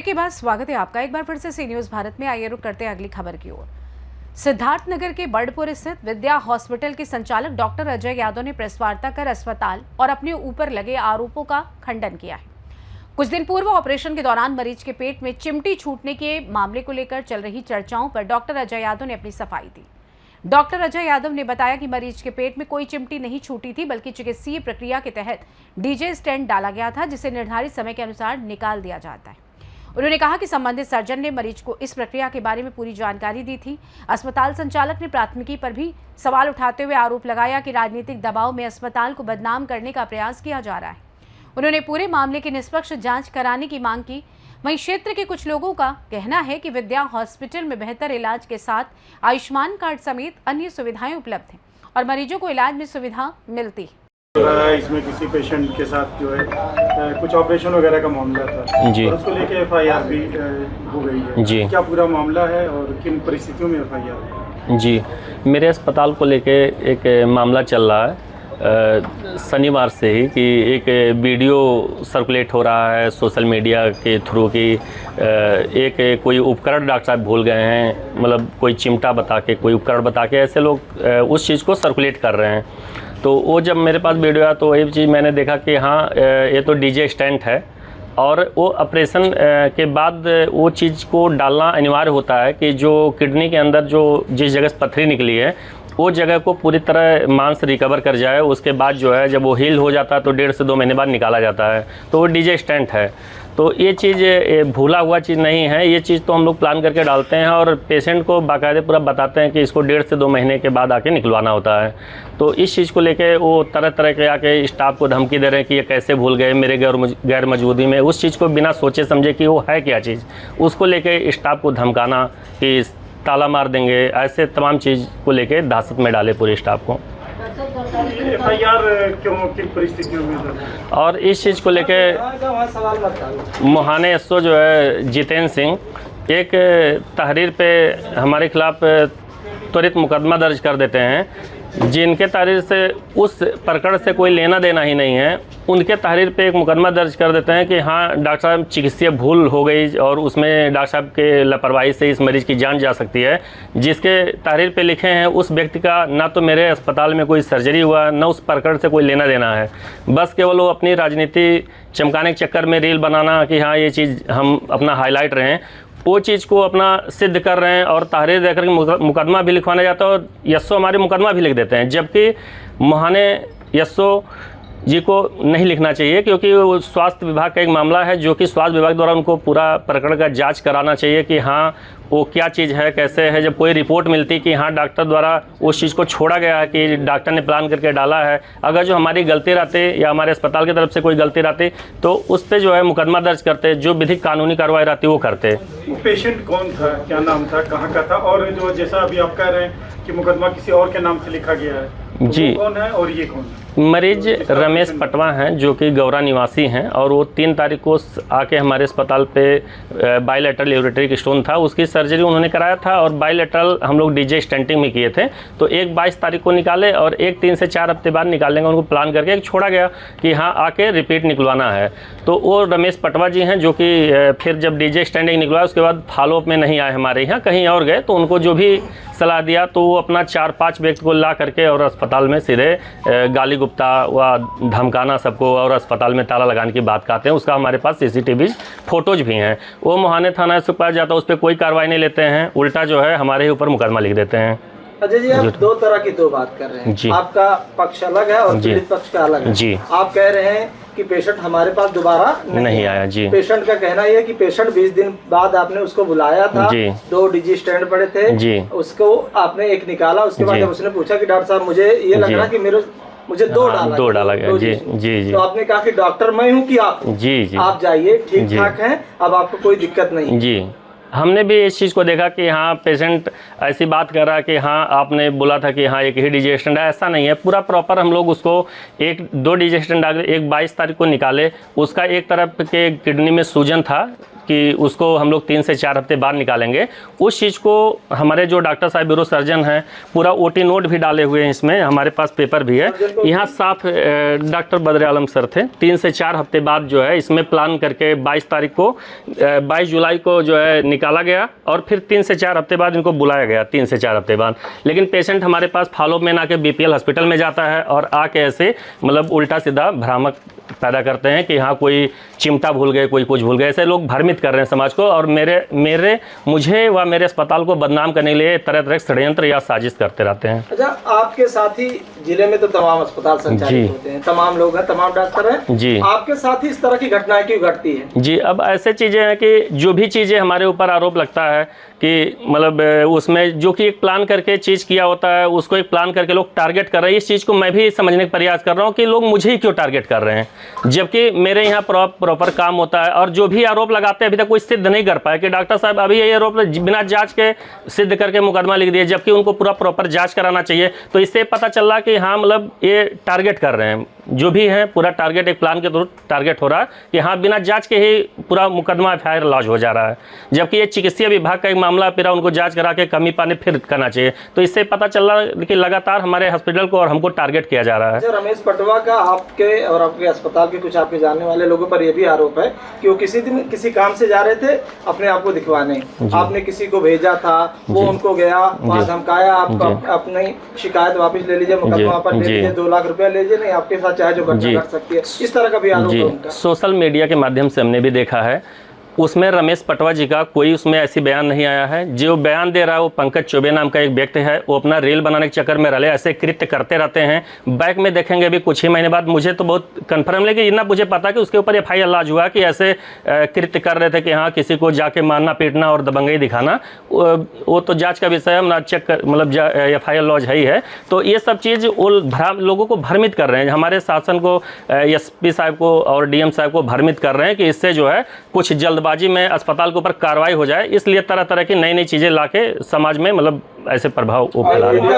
के बाद स्वागत है आपका एक बार फिर से सी न्यूज़ भारत में। आइए रुक करते हैं अगली खबर की ओर। सिद्धार्थनगर के बर्डपुर स्थित विद्या हॉस्पिटल के संचालक डॉक्टर अजय यादव ने प्रेस वार्ता कर अस्पताल और अपने ऊपर लगे आरोपों का खंडन किया है। कुछ दिन पूर्व ऑपरेशन के दौरान मरीज के पेट में चिमटी छूटने के मामले को लेकर चल रही चर्चाओं पर डॉक्टर अजय यादव ने अपनी सफाई दी। डॉक्टर अजय यादव ने बताया कि मरीज के पेट में कोई चिमटी नहीं छूटी थी, बल्कि चिकित्सीय प्रक्रिया के तहत डीजे स्टेंट डाला गया था, जिसे निर्धारित समय के अनुसार निकाल दिया जाता है। उन्होंने कहा कि संबंधित सर्जन ने मरीज को इस प्रक्रिया के बारे में पूरी जानकारी दी थी। अस्पताल संचालक ने प्राथमिकी पर भी सवाल उठाते हुए आरोप लगाया कि राजनीतिक दबाव में अस्पताल को बदनाम करने का प्रयास किया जा रहा है। उन्होंने पूरे मामले की निष्पक्ष जांच कराने की मांग की। वहीं क्षेत्र के कुछ लोगों का कहना है कि विद्या हॉस्पिटल में बेहतर इलाज के साथ आयुष्मान कार्ड समेत अन्य सुविधाएं उपलब्ध हैं और मरीजों को इलाज में सुविधा मिलती है। इसमें किसी पेशेंट के साथ जो है कुछ ऑपरेशन वगैरह का मामला था जी, और उसको लेके एफआईआर भी हो गई है जी। क्या पूरा मामला है और किन परिस्थितियों में एफआईआर? जी, मेरे अस्पताल को लेके एक मामला चल रहा है शनिवार से ही कि एक वीडियो सर्कुलेट हो रहा है सोशल मीडिया के थ्रू कि एक कोई उपकरण डॉक्टर साहब भूल गए हैं, मतलब कोई चिमटा बता के, कोई उपकरण बता के ऐसे लोग उस चीज़ को सर्कुलेट कर रहे हैं। तो वो जब मेरे पास वीडियो आया तो वही चीज़ मैंने देखा कि हाँ ये तो डीजे स्टैंड है और वो ऑपरेशन के बाद वो चीज़ को डालना अनिवार्य होता है कि जो किडनी के अंदर जो जिस जगह से पथरी निकली है वो जगह को पूरी तरह मांस रिकवर कर जाए। उसके बाद जो है जब वो हील हो जाता है तो 1.5 से 2 महीने बाद निकाला जाता है। तो वो डीजे स्टेंट है। तो ये चीज़ भूला हुआ चीज़ नहीं है, ये चीज़ तो हम लोग प्लान करके डालते हैं और पेशेंट को बाकायदे पूरा बताते हैं कि इसको 1.5 से 2 महीने के बाद आके निकलवाना होता है। तो इस चीज़ को लेके वो तरह तरह के आके स्टाफ को धमकी दे रहे हैं कि ये कैसे भूल गए मेरे गैर मौजूदगी में। उस चीज़ को बिना सोचे समझे कि वो है क्या चीज़, उसको लेके स्टाफ को धमकाना कि ताला मार देंगे, ऐसे तमाम चीज़ को लेके दहशत में डाले पूरे स्टाफ को। एफआईआर क्यों, किन परिस्थितियों में? और इस चीज़ को लेके मोहाने एसओ जो है जितेंद्र सिंह एक तहरीर पे हमारे खिलाफ त्वरित मुकदमा दर्ज कर देते हैं, जिनके तहरीर से उस प्रकरण से कोई लेना देना ही नहीं है। उनके तहरीर पे एक मुकदमा दर्ज कर देते हैं कि हाँ डॉक्टर साहब चिकित्सीय भूल हो गई और उसमें डॉक्टर साहब के लापरवाही से इस मरीज़ की जान जा सकती है। जिसके तहरीर पे लिखे हैं उस व्यक्ति का ना तो मेरे अस्पताल में कोई सर्जरी हुआ, ना उस प्रकरण से कोई लेना देना है। बस केवल वो अपनी राजनीति चमकाने के चक्कर में रील बनाना कि हाँ ये चीज़ हम अपना हाईलाइट रहे हैं, वो चीज़ को अपना सिद्ध कर रहे हैं और तहरीर देकर के मुकदमा भी लिखवाना जाता है और यस्सो हमारे मुकदमा भी लिख देते हैं। जबकि मोहाने यस्सो जी को नहीं लिखना चाहिए, क्योंकि वो स्वास्थ्य विभाग का एक मामला है जो कि स्वास्थ्य विभाग द्वारा उनको पूरा प्रकरण का जांच कराना चाहिए कि हाँ वो क्या चीज़ है, कैसे है। जब कोई रिपोर्ट मिलती कि हाँ डॉक्टर द्वारा उस चीज़ को छोड़ा गया है कि डॉक्टर ने प्लान करके डाला है, अगर जो हमारी गलती रहती या हमारे अस्पताल की तरफ से कोई गलती रहती तो उस पर जो है मुकदमा दर्ज करते, जो विधिक कानूनी कार्रवाई रहती वो करते। वो पेशेंट कौन था, क्या नाम था, कहाँ का था? और जो जैसा अभी आप कह रहे हैं कि मुकदमा किसी और के नाम से लिखा गया है, जी कौन है और ये कौन है? मरीज रमेश पटवा हैं जो कि गौरा निवासी हैं और वो 3 तारीख को आके हमारे अस्पताल पे बायलैटरल यूरेट्रिक स्टोन था, उसकी सर्जरी उन्होंने कराया था और बायलैटरल हम लोग डीजे स्टेंटिंग में किए थे। तो एक 22 तारीख को निकाले और एक 3 से 4 हफ्ते बाद निकालेंगे उनको प्लान करके एक छोड़ा गया कि हाँ आके रिपीट निकलवाना है। तो वो रमेश पटवा जी हैं जो कि फिर जब डीजे स्टेंडिंग निकलवाया उसके बाद फॉलोअप में नहीं आए हमारे यहाँ, कहीं और गए। तो उनको जो भी सलाह दिया तो वो अपना 4-5 व्यक्ति को ला करके और अस्पताल में सीधे गाली गुप्ता व धमकाना सबको और अस्पताल में ताला लगाने की बात कहते हैं। उसका हमारे पास सीसीटीवी फोटोज भी हैं। वो मोहाने थाना से पास जाता है, उस पर कोई कार्रवाई नहीं लेते हैं, उल्टा जो है हमारे ही ऊपर मुकदमा लिख देते हैं। अजय जी, आप 2 तरह की बात कर रहे हैं जी। आपका पक्ष अलग है और पीड़ित पक्ष का अलग है जी। आप कह रहे हैं कि पेशेंट हमारे पास दोबारा नहीं आया जी। पेशेंट का कहना यह है कि पेशेंट 20 दिन बाद आपने उसको बुलाया था जी। 2 डीजी स्टैंड पड़े थे जी। उसको आपने एक निकाला, उसके बाद जब उसने पूछा कि डॉक्टर साहब मुझे ये लग रहा कि मुझे 2 डाला गया जी जी। तो आपने कहा कि डॉक्टर मैं हूँ कि आप जी, आप जाइए, ठीक ठाक हैं, अब आपको कोई दिक्कत नहीं जी। हमने भी इस चीज़ को देखा कि हाँ पेशेंट ऐसी बात कर रहा है कि हाँ आपने बोला था कि हाँ एक ही डीजे स्टैंड है, ऐसा नहीं है। पूरा प्रॉपर हम लोग उसको 1-2 डीजे स्टैंड डाले, एक 22 तारीख को निकाले। उसका एक तरफ के किडनी में सूजन था कि उसको हम लोग 3 से 4 हफ्ते बाद निकालेंगे, उस चीज़ को हमारे जो डॉक्टर साहब यूरो सर्जन हैं पूरा OT नोट भी डाले हुए हैं, इसमें हमारे पास पेपर भी है। यहाँ साफ डॉक्टर बद्र आलम सर थे, 3 से 4 हफ्ते बाद जो है इसमें प्लान करके 22 तारीख को 22 जुलाई को जो है निकाला गया और फिर 3 से 4 हफ्ते बाद इनको बुलाया गया 3 से 4 हफ्ते बाद। लेकिन पेशेंट हमारे पास फॉलोअप में ना के BPL हॉस्पिटल में जाता है और आके ऐसे मतलब उल्टा सीधा भ्रामक पैदा करते हैं कि हाँ कोई चिमटा भूल गए, कोई कुछ भूल गए, ऐसे लोग भ्रमित कर रहे हैं समाज को और मुझे व मेरे अस्पताल को बदनाम करने के लिए तरह तरह के षड्यंत्र या साजिश करते रहते हैं। अच्छा, आपके साथ ही जिले में तो तमाम अस्पताल संचालित होते हैं, तमाम लोग हैं, तमाम डॉक्टर हैं जी, आपके साथ ही इस तरह की घटनाएं क्यों घटती है जी? अब ऐसे चीज़ें हैं कि जो भी चीज़ें हमारे ऊपर आरोप लगता है कि मतलब उसमें जो कि एक प्लान करके चीज़ किया होता है, उसको एक प्लान करके लोग टारगेट कर रहे हैं। इस चीज़ को मैं भी समझने का प्रयास कर रहा हूँ कि लोग मुझे ही क्यों टारगेट कर रहे हैं, जबकि मेरे यहाँ प्रॉपर काम होता है। और जो भी आरोप लगाते हैं अभी तक कोई सिद्ध नहीं कर पाए कि डॉक्टर साहब अभी ये आरोप बिना जांच के सिद्ध करके मुकदमा लिख दिए, जबकि उनको पूरा प्रॉपर जांच कराना चाहिए। तो इससे पता चल रहा कि हाँ मतलब ये टारगेट कर रहे हैं, जो भी हैं पूरा टारगेट एक प्लान के थ्रू टारगेट हो रहा है कि हाँ बिना जांच के ही पूरा मुकदमा FIR लॉन्च हो जा रहा है, जबकि ये चिकित्सीय विभाग का एक मामला फिर उनको जांच करा के कमी पाने फिर करना चाहिए। तो इससे पता चल रहा है कि लगातार हमारे हॉस्पिटल को और हमको टारगेट किया जा रहा है। रमेश पटवा का आपके और आपके अस्पताल के कुछ आपके जानने वाले लोगों पर यह भी आरोप है कि वो किसी दिन किसी काम से जा रहे थे अपने आप को दिखवाने, आपने किसी को भेजा था, वो उनको गया वहाँ धमकाया, आपको अपनी शिकायत वापस ले लीजिए, मुकदमा पर ले लीजिए, 2 लाख रुपया लीजिए, नहीं आपके साथ चाहे जो घटना घट सकती है, इस तरह का भी आरोप है उनका। सोशल मीडिया के माध्यम से हमने भी देखा है, उसमें रमेश पटवा जी का कोई उसमें ऐसी बयान नहीं आया है। जो बयान दे रहा है वो पंकज चौबे नाम का एक व्यक्ति है, वो अपना रील बनाने के चक्कर में रले ऐसे कृत्य करते रहते हैं। बैक में देखेंगे अभी कुछ ही महीने बाद, मुझे तो बहुत कन्फर्म लेकिन इतना मुझे पता कि उसके ऊपर FIR लॉन्च हुआ कि ऐसे कृत्य कर रहे थे कि हाँ किसी को जाके मारना पीटना और दबंगई दिखाना, वो तो जाँच का विषय है, हम चेक कर मतलब FIR लॉन्च है ही है। तो ये सब चीज़ वो लोगों को भ्रमित कर रहे हैं, हमारे शासन को SP साहब को और DM साहब को भ्रमित कर रहे हैं कि इससे जो है कुछ जल्दबाजी में अस्पताल के ऊपर कार्रवाई हो जाए, इसलिए तरह तरह की नई नई चीज़ें लाके समाज में मतलब ऐसे प्रभाव वो फैला रहे हैं।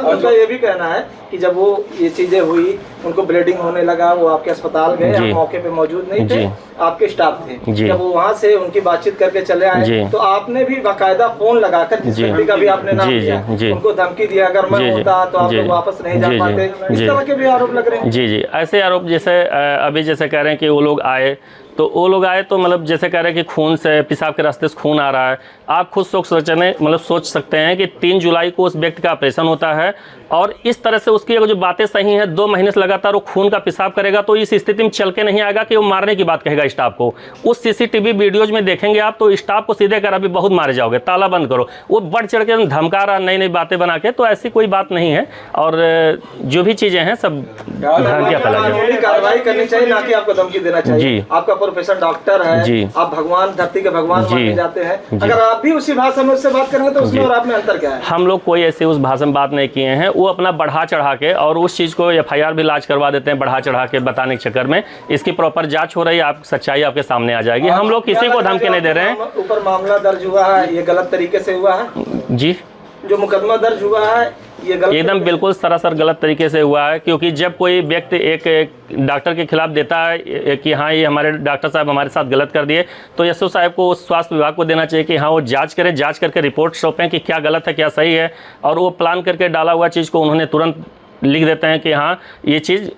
उनका ये भी कहना है कि जब वो ये चीज़ें हुई, उनको ब्लीडिंग होने लगा, वो आपके अस्पताल गए, आप मौके पे मौजूद नहीं थे, आपके स्टाफ थे, जब वो वहाँ से उनकी बातचीत करके चले आए तो आपने भी बाकायदा फोन लगाकर जिस व्यक्ति का भी आपने नाम दिया उनको धमकी दिया, अगर मैं होता तो आप लोग वापस नहीं जा पाते, इस तरह के भी आरोप लग रहे हैं। जी ऐसे आरोप जैसे अभी जैसे कह रहे हैं कि वो लोग आए तो मतलब जैसे कह रहे हैं कि खून से पेशाब के रास्ते से खून आ रहा है। आप खुद सोच सकते हैं कि 3 जुलाई को उस व्यक्ति का ऑपरेशन होता है और इस तरह से उसकी अगर जो बातें सही हैं 2 महीने से लगातार वो खून का पेशाब करेगा तो इस स्थिति में चल के नहीं आएगा कि वो मारने की बात कहेगा स्टाफ को। उस CCTV वीडियोज में देखेंगे आप तो स्टाफ को सीधे कर अभी बहुत मारे जाओगे, ताला बंद करो, वो बढ़ चढ़ के धमका रहा नई नई बातें बना के, तो ऐसी कोई बात नहीं है। और जो भी चीज़ें हैं सब कार्रवाई करनी चाहिए, ना कि आपको धमकी देना चाहिए। आपका प्रोफेसर डॉक्टर है, आप भगवान धरती के भगवान माने जाते हैं, अगर आप भी उसी भाषा में उससे बात करेंगे तो उसमें और आप में अंतर क्या है? हम लोग कोई ऐसे उस भाषा में बात नहीं किए हैं, वो अपना बढ़ा चढ़ा के और उस चीज़ को FIR भी लॉन्च करवा देते हैं बढ़ा चढ़ा के बताने के चक्कर में। इसकी प्रॉपर जांच हो रही है, आप सच्चाई आपके सामने आ जाएगी। हम लोग किसी को धमकी नहीं दे रहे हैं। ऊपर मामला दर्ज हुआ है, ये गलत तरीके से हुआ है जी, जो मुकदमा दर्ज हुआ है ये एकदम बिल्कुल सरासर गलत तरीके से हुआ है, क्योंकि जब कोई व्यक्ति एक डॉक्टर के खिलाफ देता है कि हाँ ये हमारे डॉक्टर साहब हमारे साथ गलत कर दिए, तो SO साहब को स्वास्थ्य विभाग को देना चाहिए कि हाँ वो जांच करें, जांच करके रिपोर्ट सौंपें कि क्या गलत है क्या सही है, और वो प्लान करके डाला हुआ चीज़ को उन्होंने तुरंत लिख देते हैं कि हाँ ये चीज़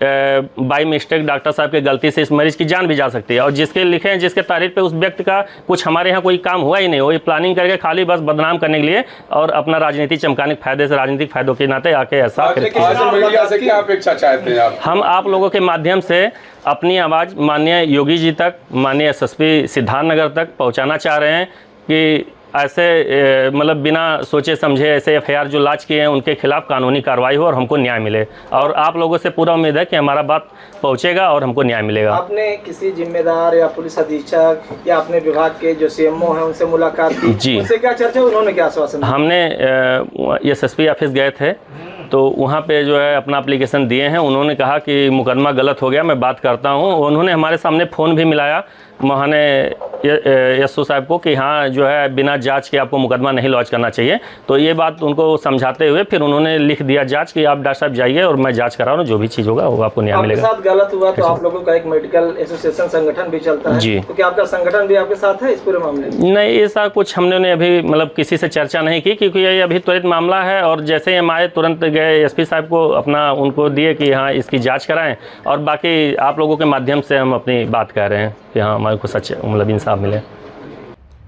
बाई मिस्टेक डॉक्टर साहब की गलती से इस मरीज की जान भी जा सकती है। और जिसके लिखे हैं जिसके तारीख पे उस व्यक्ति का कुछ हमारे यहाँ कोई काम हुआ ही नहीं, वो ये प्लानिंग करके खाली बस बदनाम करने के लिए और अपना राजनीति चमकाने के फायदे से राजनीतिक फायदों के नाते आके ऐसा मीडिया से क्या अपेक्षा चाहते हैं आप? हम आप लोगों के माध्यम से अपनी आवाज़ माननीय योगी जी तक, माननीय SSP सिद्धार्थनगर तक पहुँचाना चाह रहे हैं कि ऐसे मतलब बिना सोचे समझे ऐसे FIR जो लॉन्च किए हैं उनके खिलाफ कानूनी कार्रवाई हो और हमको न्याय मिले। और आप लोगों से पूरा उम्मीद है कि हमारा बात पहुंचेगा और हमको न्याय मिलेगा। आपने किसी जिम्मेदार या पुलिस अधीक्षक या अपने विभाग के जो CMO हैं उनसे मुलाकात की? जी, उनसे क्या चर्चा, उन्होंने क्या आश्वासन दिया? हमने SSP ऑफिस गए थे, तो वहाँ पे जो है अपना एप्लीकेशन दिए हैं। उन्होंने कहा कि मुकदमा गलत हो गया, मैं बात करता हूँ। उन्होंने हमारे सामने फ़ोन भी मिलाया महाने एसओ साहब को कि हाँ जो है बिना जांच के आपको मुकदमा नहीं लॉन्च करना चाहिए। तो ये बात उनको समझाते हुए फिर उन्होंने लिख दिया जांच कि आप डॉक्टर साहब जाइए और मैं जांच करा रहा हूँ, जो भी चीज़ होगा वो आपको न्याय मिलेगा। आपके साथ गलत हुआ तो आप लोगों का एक मेडिकल एसोसिएशन संगठन भी चलता है जी, तो क्या आपका संगठन भी आपके साथ है इस पूरे मामले में? नहीं, ऐसा कुछ हमने अभी मतलब किसी से चर्चा नहीं की, क्योंकि ये अभी त्वरित मामला है। और जैसे हम आए तुरंत गए एसपी साहब को अपना उनको दिए कि हाँ इसकी जाँच कराएँ, और बाकी आप लोगों के माध्यम से हम अपनी बात कह रहे हैं कि हाँ हमारे को सच मतलब इंसाफ मिले।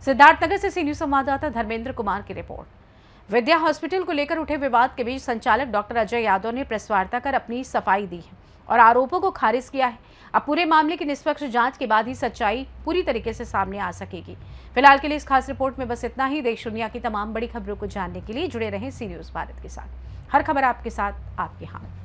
सिद्धार्थनगर से सी न्यूज़ संवाददाता धर्मेंद्र कुमार की रिपोर्ट। विद्या हॉस्पिटल को लेकर उठे विवाद के बीच संचालक डॉक्टर अजय यादव ने प्रेस वार्ता कर अपनी सफाई दी है और आरोपों को खारिज किया है। अब पूरे मामले की निष्पक्ष जांच के बाद ही सच्चाई पूरी तरीके से सामने आ सकेगी। फिलहाल के लिए इस खास रिपोर्ट में बस इतना ही। देश दुनिया की तमाम बड़ी खबरों को जानने के लिए जुड़े रहें सी न्यूज़ भारत के साथ। हर खबर आपके साथ, आपके हाथ।